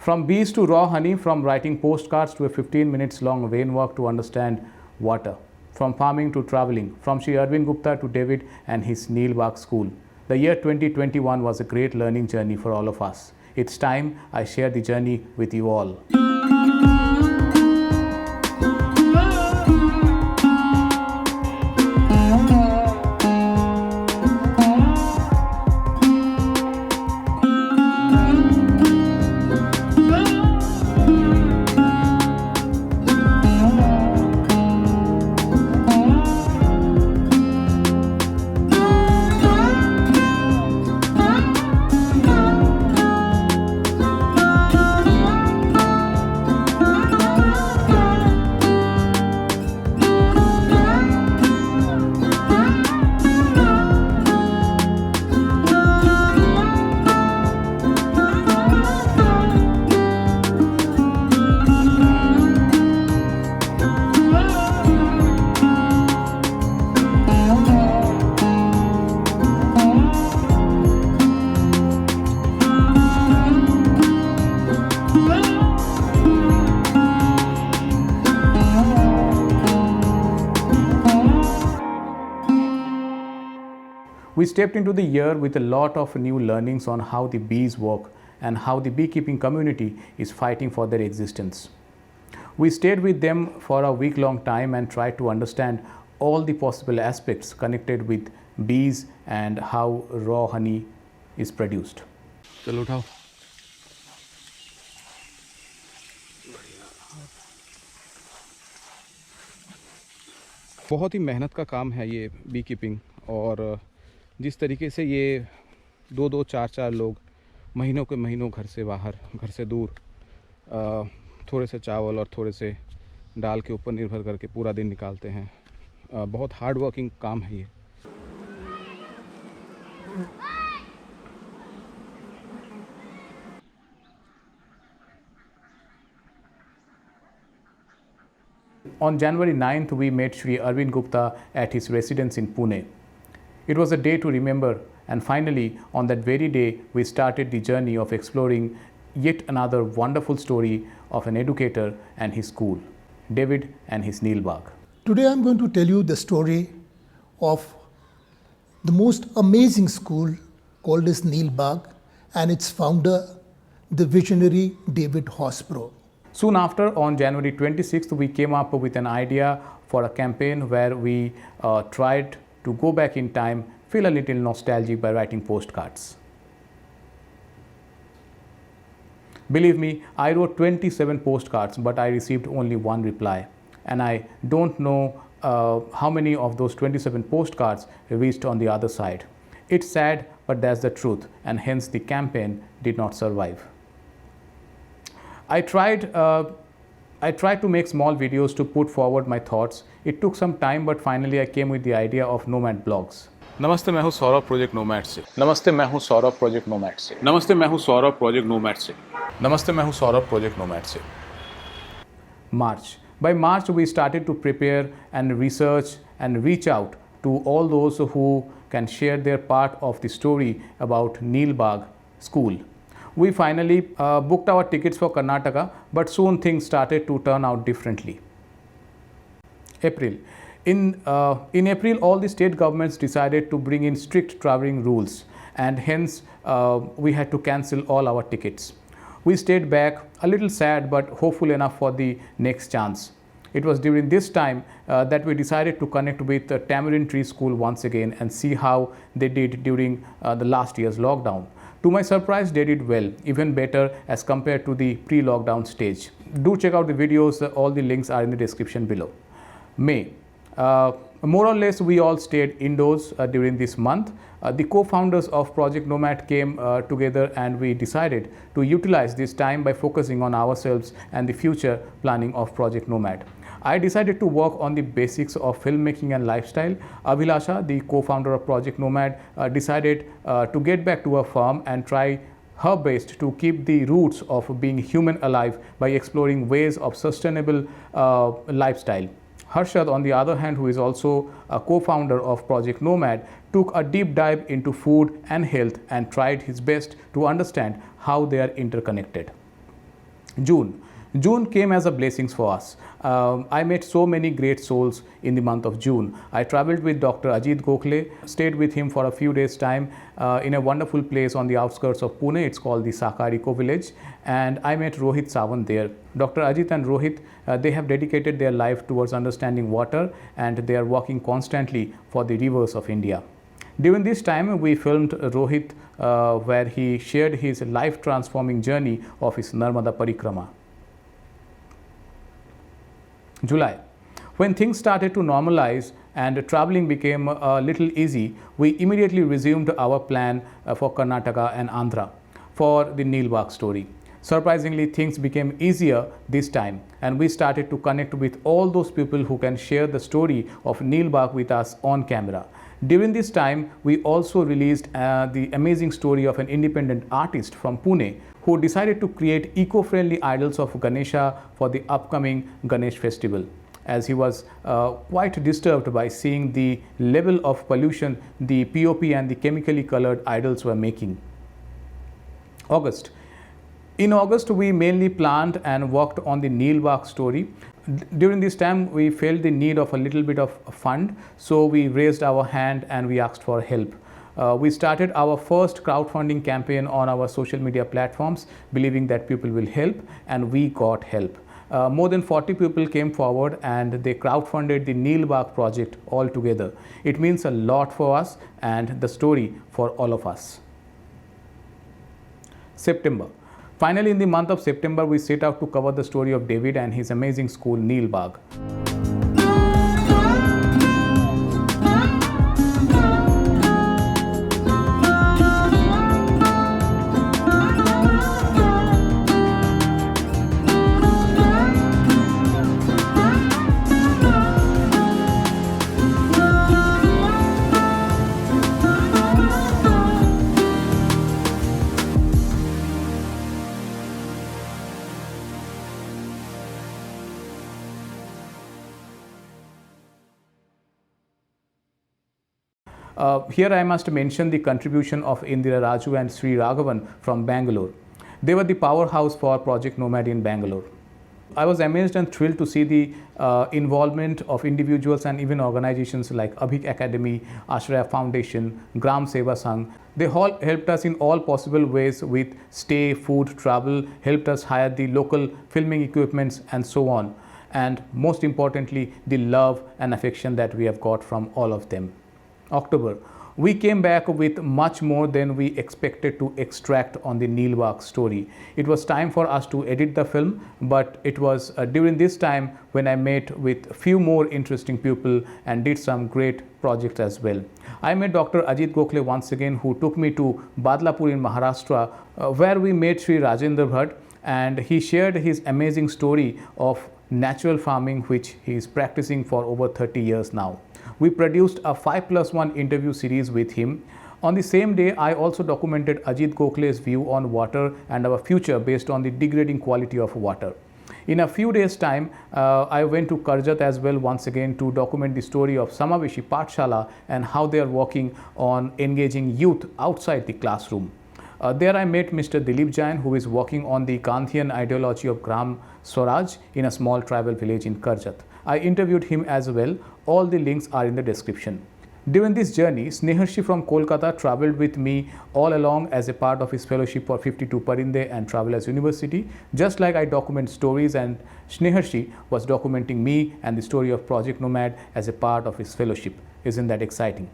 From bees to raw honey, from writing postcards to a 15 minutes long rain walk to understand water, from farming to traveling, from Sri Arvind Gupta to David and his Neel Bagh School. The year 2021 was a great learning journey for all of us. It's time I share the journey with you all. We stepped into the year with a lot of new learnings on how the bees work and how the beekeeping community is fighting for their existence. We stayed with them for a week-long time and tried to understand all the possible aspects connected with bees and how raw honey is produced. चलो उठाओ। बहुत ही मेहनत का काम है ये B keeping, और जिस तरीके से ये 2-2, 4-4 लोग महीनों के महीनों घर से बाहर, घर से दूर, थोड़े से चावल और थोड़े से दाल के ऊपर निर्भर करके पूरा दिन निकालते हैं। बहुत हार्ड वर्किंग काम है ये। On January 9th, we met Sri Arvind Gupta at his residence in Pune. It was a day to remember, and finally, on that very day, we started the journey of exploring yet another wonderful story of an educator and his school, David and his Neel Bagh. Today I'm going to tell you the story of the most amazing school called as Neel Bagh and its founder, the visionary David Horsburgh. Soon after, on January 26th, we came up with an idea for a campaign where we tried to go back in time, feel a little nostalgic by writing postcards. Believe me, I wrote 27 postcards, but I received only one reply. And I don't know how many of those 27 postcards reached on the other side. It's sad, but that's the truth, and hence the campaign did not survive. I tried to make small videos to put forward my thoughts. It took some time, but finally I came with the idea of Nomad Blogs. नमस्ते, मैं हूँ Saurabh project nomad से। नमस्ते, मैं हूँ Saurabh project nomad से। नमस्ते, मैं हूँ सौरभ प्रोजेक्ट नोमैड से। नमस्ते, मैं हूँ सौरभ प्रोजेक्ट नोमैड से। March. By March, we started to prepare and research and reach out to all those who can share their part of the story about Neel Bagh School. We finally booked our tickets for Karnataka, but soon things started to turn out differently. April. In April, all the state governments decided to bring in strict traveling rules, and hence we had to cancel all our tickets. We stayed back, a little sad but hopeful enough for the next chance. It was during this time that we decided to connect with Tamarind Tree School once again and see how they did during the last year's lockdown. To my surprise, they did well, even better as compared to the pre-lockdown stage. Do check out the videos, all the links are in the description below. May. More or less, we all stayed indoors during this month. The co-founders of Project Nomad came together, and we decided to utilize this time by focusing on ourselves and the future planning of Project Nomad. I decided to work on the basics of filmmaking and lifestyle. Abhilasha, the co-founder of Project Nomad, decided to get back to her farm and try her best to keep the roots of being human alive by exploring ways of sustainable lifestyle. Harshad, on the other hand, who is also a co-founder of Project Nomad, took a deep dive into food and health and tried his best to understand how they are interconnected. June. June came as a blessings for us. I met so many great souls in the month of June. I traveled with Dr. Ajit Gokhale, stayed with him for a few days' time in a wonderful place on the outskirts of Pune. It's called the Sakar Eco Village, and I met Rohit Sawant there. Dr. Ajit and Rohit, they have dedicated their life towards understanding water, and they are working constantly for the rivers of India. During this time, we filmed Rohit where he shared his life-transforming journey of his Narmada Parikrama. July. When things started to normalize and traveling became a little easy, we immediately resumed our plan for Karnataka and Andhra for the Nilbagh story. Surprisingly, things became easier this time, and we started to connect with all those people who can share the story of Nilbagh with us on camera. During this time, we also released the amazing story of an independent artist from Pune who decided to create eco-friendly idols of Ganesha for the upcoming Ganesh festival, as he was quite disturbed by seeing the level of pollution the POP and the chemically colored idols were making. August. In August, we mainly planned and worked on the Nilbagh story. During this time, we felt the need of a little bit of fund, so we raised our hand and we asked for help. We started our first crowdfunding campaign on our social media platforms, believing that people will help, and we got help. More than 40 people came forward and they crowdfunded the Nilbagh project altogether. It means a lot for us and the story for all of us. September. Finally, in the month of September, we set out to cover the story of David and his amazing school, Nilbagh. Here I must mention the contribution of Indira Raju and Sri Raghavan from Bangalore. They were the powerhouse for Project Nomad in Bangalore. I was amazed and thrilled to see the involvement of individuals and even organizations like Abhik Academy, Ashraya Foundation, Gram Seva Sangh. They all helped us in all possible ways with stay, food, travel, helped us hire the local filming equipments and so on. And most importantly, the love and affection that we have got from all of them. October. We came back with much more than we expected to extract on the Nilbagh story. It was time for us to edit the film, but it was during this time when I met with a few more interesting people and did some great projects as well. I met Dr. Ajit Gokhale once again, who took me to Badlapur in Maharashtra, where we met Sri Rajendra Bhatt, and he shared his amazing story of natural farming, which he is practicing for over 30 years now. We produced a 5+1 interview series with him. On the same day, I also documented Ajit Gokhale's view on water and our future based on the degrading quality of water. In a few days' time, I went to Karjat as well once again to document the story of Samaveshi Pathshala and how they are working on engaging youth outside the classroom. There I met Mr. Dilip Jain, who is working on the Gandhian ideology of Gram Swaraj in a small tribal village in Karjat. I interviewed him as well. All the links are in the description. During this journey, Sneharshi from Kolkata traveled with me all along as a part of his fellowship for 52 Parinde and Travelers University. Just like I document stories, and Sneharshi was documenting me and the story of Project Nomad as a part of his fellowship. Isn't that exciting?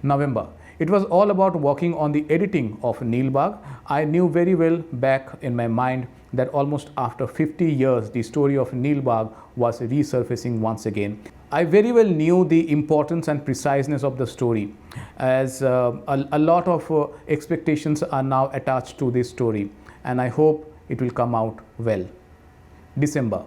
November. It was all about working on the editing of Nilbagh. I knew very well back in my mind that almost after 50 years, the story of Nilbagh was resurfacing once again. I very well knew the importance and preciseness of the story, as a lot of expectations are now attached to this story, and I hope it will come out well. December.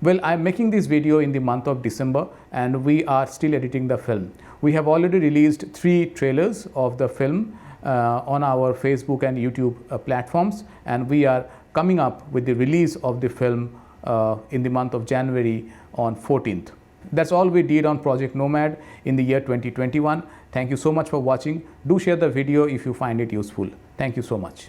Well, I'm making this video in the month of December, and we are still editing the film. We have already released 3 trailers of the film on our Facebook and YouTube platforms, and we are coming up with the release of the film in the month of January on 14th. That's all we did on Project Nomad in the year 2021. Thank you so much for watching. Do share the video if you find it useful. Thank you so much.